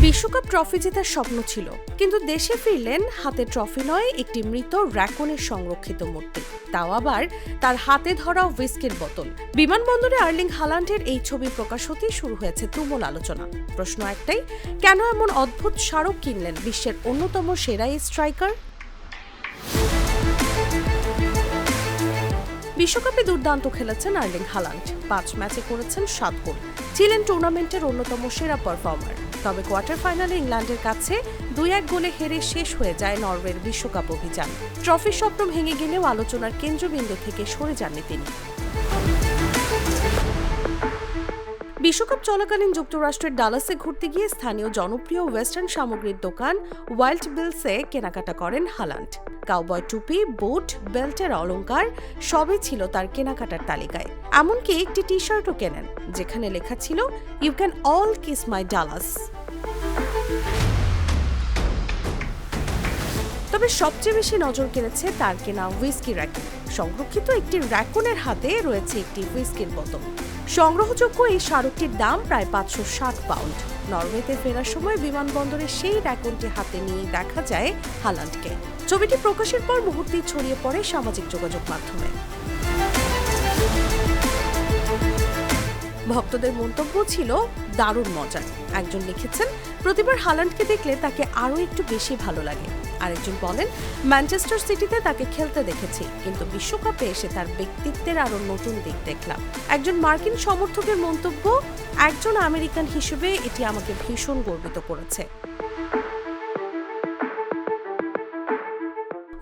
বিশ্বকাপ ট্রফি জেতার স্বপ্ন ছিল, কিন্তু দেশে ফিরলেন হাতে ট্রফি নয়, একটি মৃত র্যাকনের সংরক্ষিত মূর্তি, তাও আবার তার হাতে ধরা হুইস্কির বোতল। বিমানবন্দরে আর্লিং হালান্ডের এই ছবি প্রকাশ হতেই শুরু হয়েছে তুমুল আলোচনা। প্রশ্ন একটাই, কেন এমন অদ্ভুত স্মারক কিনলেন বিশ্বের অন্যতম সেরা স্ট্রাইকার? বিশ্বকাপে দুর্দান্ত খেলেছেন আর্লিং হালান্ড। 5 ম্যাচে করেছেন 7 গোল, ছিলেন টুর্নামেন্টের অন্যতম সেরা পারফর্মার। তবে কোয়ার্টার ফাইনালে ইংল্যান্ডের কাছে 2-1 গোলে হেরে শেষ হয়ে যায় নরওয়ের বিশ্বকাপ অভিযান। ট্রফির স্বপ্ন ভেঙে গেলেও আলোচনার কেন্দ্রবিন্দু থেকে সরে যাননি তিনি। বিশ্বকাপ চলাকালীন যুক্তরাষ্ট্রের ডালাসে ঘুরতে গিয়ে স্থানীয় জনপ্রিয় ওয়েস্টার্ন সামগ্রীর দোকান ওয়াইল্ড বিলসে কেনাকাটা করেন হালান্ড। কাউবয় টুপি, বুট, বেল্টের অলংকার সবই ছিল তার কেনাকাটার তালিকায়। এমনকি একটি টি শার্টও কেনেন, যেখানে লেখা ছিল you can all kiss my Dallas. তবে সবচেয়ে বেশি নজর কেড়েছে তার কেনা হুইস্কি র্যাকেন। সংরক্ষিত একটি র্যাকনের হাতে রয়েছে একটি হুইস্কির বোতল। সংগ্রহযোগ্য এই স্মারকটির দাম প্রায় 560 পাউন্ড। নরওয়েতে ফেরার সময় বিমানবন্দরে সেই র্যাকনটি হাতে নিয়ে দেখা যায় হালান্ডকে। ছবিটি প্রকাশের পর মুহূর্তেই ছড়িয়ে পড়ে সামাজিক যোগাযোগ মাধ্যমে। ভক্তদের মন্তব্য ছিল দারুণ মজার। একজন লিখেছেন, প্রতিবার হালান্ডকে দেখলে তাকে আরও একটু বেশি ভালো লাগে। আরেকজন বলেন, ম্যানচেস্টার সিটিতে তাকে খেলতে দেখেছি, কিন্তু বিশ্বকাপে এসে তার ব্যক্তিত্বের আরও নতুন দিক দেখলাম। একজন মার্কিন সমর্থকের মন্তব্য, একজন আমেরিকান হিসেবে এটি আমাকে ভীষণ গর্বিত করেছে।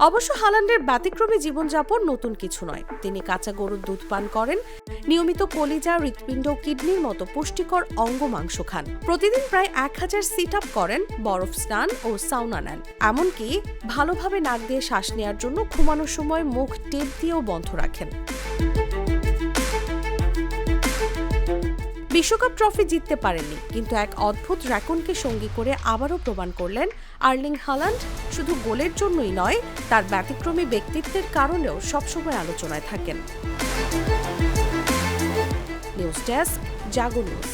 অবশ্য হালান্ডের ব্যতিক্রমী জীবনযাপন নতুন কিছু নয়। তিনি কাঁচা গরুর দুধ পান করেন, নিয়মিত কলিজা, হৃৎপিণ্ড, কিডনির মতো পুষ্টিকর অঙ্গ মাংস খান। প্রতিদিন প্রায় 1000 সিট আপ করেন, বরফ স্নান ও সাউনা নেন। এমনকি ভালোভাবে নাক দিয়ে শ্বাস নেওয়ার জন্য ঘুমানোর সময় মুখ টেপ দিয়েও বন্ধ রাখেন। বিশ্বকাপ ট্রফি জিততে পারেননি, কিন্তু এক অদ্ভুত র্যাকনকে সঙ্গী করে আবারও প্রমাণ করলেন আর্লিং হালান্ড শুধু গোলের জন্যই নয়, তার ব্যতিক্রমী ব্যক্তিত্বের কারণেও সবসময় আলোচনায় থাকেন। নিউজ ডেস্ক, জাগো নিউজ।